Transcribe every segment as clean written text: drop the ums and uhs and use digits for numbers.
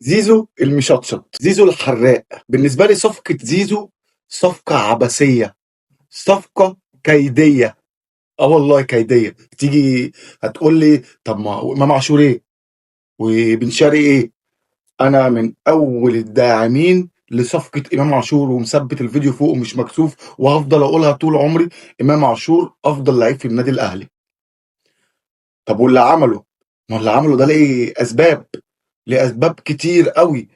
زيزو المشطشط، زيزو الحراق. بالنسبة لي صفقة زيزو صفقة عبثية، صفقة كيدية. اه والله كيدية. تيجي هتقول لي طب ما امام عاشور ايه وبن شرقي ايه؟ انا من اول الداعمين لصفقة امام عاشور ومثبت الفيديو فوق ومش مكسوف وهفضل اقولها طول عمري. امام عاشور افضل لعيب في النادي الاهلي. طب واللي عمله؟ ما اللي عمله ده ليه اسباب، ليه اسباب كتير قوي.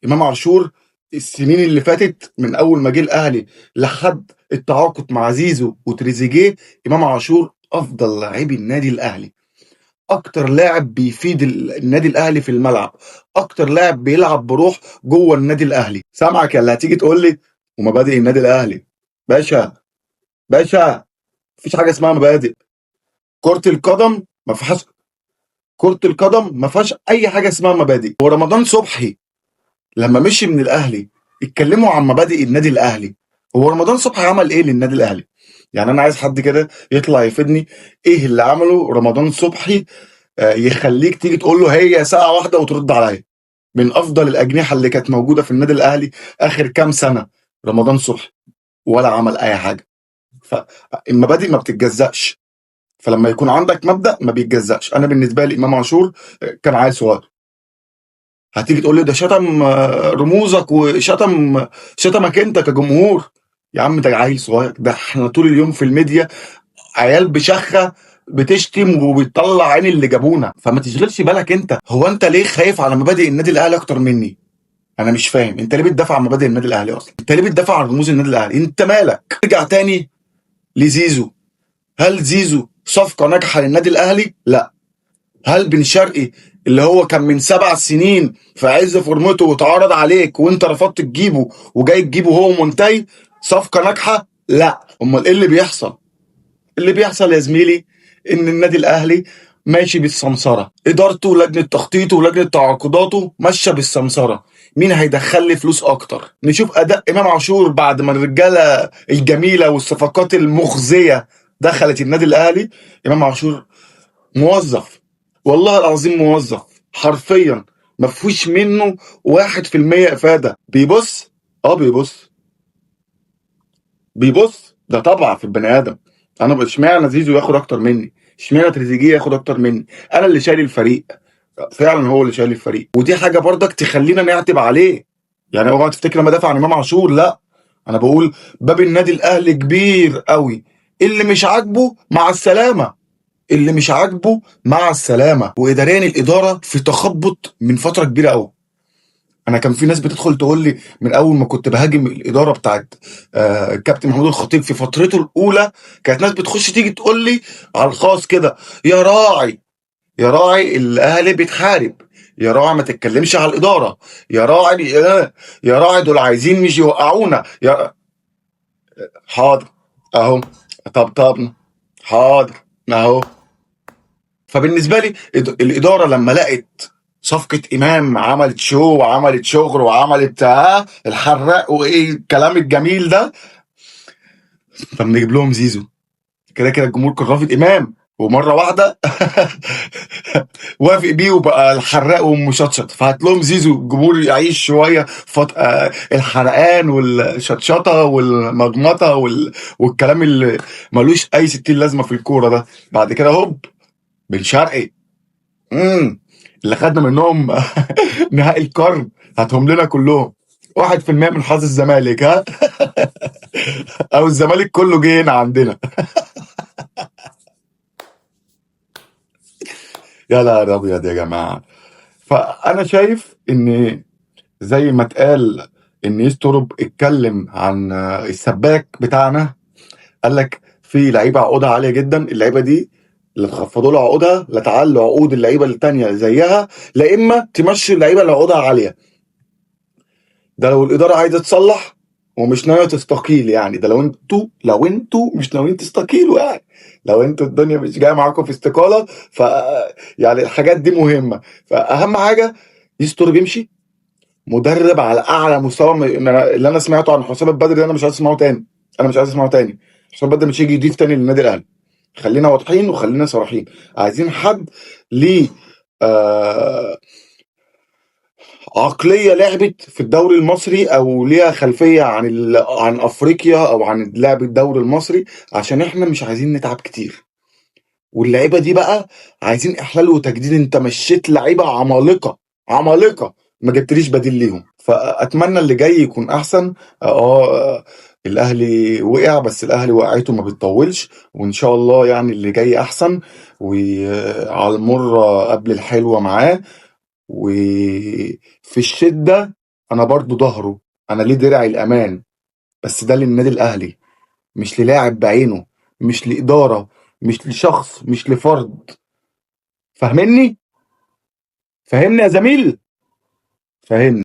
امام عاشور السنين اللي فاتت من اول ما جه الاهلي لحد التعاقد مع زيزو وتريزيجيه، امام عاشور افضل لاعبي النادي الاهلي، اكتر لاعب بيفيد النادي الاهلي في الملعب، اكتر لاعب بيلعب بروح جوه النادي الاهلي. سامعك يا اللي هتيجي تقول لي ومبادئ النادي الاهلي. باشا، باشا، مفيش حاجه اسمها مبادئ. كرة القدم ما فيهاش، كرة القدم ما فيهاش اي حاجه اسمها مبادئ. ورمضان صبحي لما مشي من الاهلي اتكلموا عن مبادئ النادي الاهلي. هو رمضان صبحي عمل ايه للنادي الاهلي؟ يعني انا عايز حد كده يطلع يفيدني ايه اللي عمله رمضان صبحي يخليك تيجي تقول له هي ساعه واحده وترد عليا. من افضل الاجنحه اللي كانت موجوده في النادي الاهلي اخر كام سنه رمضان صبحي، ولا عمل اي حاجه. فالمبادئ ما بتتجزأش، فلما يكون عندك مبدأ ما بيتجزأش. انا بالنسبه لي امام عاشور كان عيل صغير. هتيجي تقول لي ده شتم رموزك وشتم، شتمك انت كجمهور. يا عم ده عيل صغير، ده احنا طول اليوم في الميديا عيال بشخه بتشتم وبتطلع عين اللي جابونا. فما تشغلش بالك انت. هو انت ليه خايف على مبادئ النادي الاهلي اكتر مني؟ انا مش فاهم انت ليه بتدافع عن مبادئ النادي الاهلي اصلا؟ انت ليه بتدافع عن رموز النادي الاهلي؟ انت مالك؟ ارجع تاني لزيزو. هل زيزو صفقه ناجحه للنادي الاهلي؟ لا. هل بن شرقي اللي هو كان من 7 سنين في عز فورمته واتعرض عليك وانت رفضت تجيبه وجاي تجيبه هو منتهي صفقه ناجحه؟ لا. امال ايه اللي بيحصل؟ اللي بيحصل يا زميلي ان النادي الاهلي ماشي بالسمسره، ادارته ولجنه تخطيطه ولجنه تعاقداته ماشيه بالسمسره. مين هيدخل لي فلوس اكتر؟ نشوف اداء امام عاشور بعد ما الرجاله الجميله والصفقات المخزيه دخلت النادي الاهلي. امام عاشور موظف، والله العظيم موظف حرفيا، ما فيهوش منه 1% افاده. بيبص، اه بيبص، بيبص. ده طبع في البني ادم. انا اشمعنى زيزو ياخد اكتر مني؟ اشمعنى تريزيجيه ياخد اكتر مني؟ انا اللي شايل الفريق، فعلا هو اللي شايل الفريق. ودي حاجه برضك تخلينا نعتب عليه. يعني اوعى تفتكر انا بدافع عن امام عاشور، لا. انا بقول باب النادي الاهلي كبير قوي، اللي مش عاجبه مع السلامه، اللي مش عاجبه مع السلامه. واداريا الاداره في تخبط من فتره كبيره قوي. انا كان في ناس بتدخل تقول لي من اول ما كنت بهاجم الاداره بتاعت كابتن محمود الخطيب في فترته الاولى، كانت ناس بتخش تيجي تقول لي على الخاص كده يا راعي، يا راعي الاهلي بيتحارب، يا راعي ما تتكلمش على الاداره، يا راعي يا راعي دول عايزين مش يوقعونا يا. حاضر اهو، طبطبنا، حاضر اهو. فبالنسبه لي الاداره لما لقت صفقه امام عملت شو وعملت شغل وعملت الحراق وايه الكلام الجميل ده، فبنجيب لهم زيزو. كده كده الجمهور كان رافض امام، ومره واحده وافق بيه وبقى الحراق ومشطشط. فهات لهم زيزو الجمهور يعيش شويه الحرقان والشطشطه والمجمطه والكلام اللي ملوش اي 60 لازمه في الكوره ده. بعد كده هوب بن شرقي، اللي خدنا منهم نهائي القرن هاتهم لنا كلهم. 1% من حظ الزمالك، ها او الزمالك كله جه هنا عندنا. يا لا ابيض يا جماعه. فانا شايف ان زي ما اتقال ان يسترب اتكلم عن السباك بتاعنا، قال لك في لعيبه عقودها عاليه جدا، اللعيبه دي اللي تخفضوا له عقودها لا تعلوا عقود اللعيبه التانيه زيها، لا اما تمشي اللعيبه اللي عقودها عاليه. ده لو الاداره عايزه تصلح ومش ناويه تستقيل. يعني ده لو انتوا مش ناويين تستقيلوا، يعني لو انتوا الدنيا مش جايه معاكم في استقاله، ف يعني الحاجات دي مهمه. فاهم حاجه يستر بيمشي مدرب على اعلى مستوى اللي انا سمعته عن حسام البدري ده انا مش عايز اسمعه تاني. انا مش عايز اسمعه تاني. حسام البدري مش هيجي يضيف تاني للنادي الاهلي. خلينا واضحين وخلينا صريحين. عايزين حد ليه آه عقليه لعبت في الدوري المصري او ليها خلفيه عن افريقيا او عن لعب الدوري المصري، عشان احنا مش عايزين نتعب كتير. واللعيبه دي بقى عايزين احلال وتجديد. انت مشيت لعيبه عمالقه عمالقه، ما جبتليش بديل ليهم. فاتمنى اللي جاي يكون احسن. الاهلي وقع، بس الاهلي وقعته ما بتطولش، وان شاء الله يعني اللي جاي احسن، وعلى المر قبل الحلوه معاه. وفي الشده انا برضو ظهره، انا ليه درع الامان، بس ده للنادي الاهلي، مش للاعب بعينه، مش لاداره، مش لشخص، مش لفرد. فاهمني؟ فاهمني يا زميل؟ فاهمني.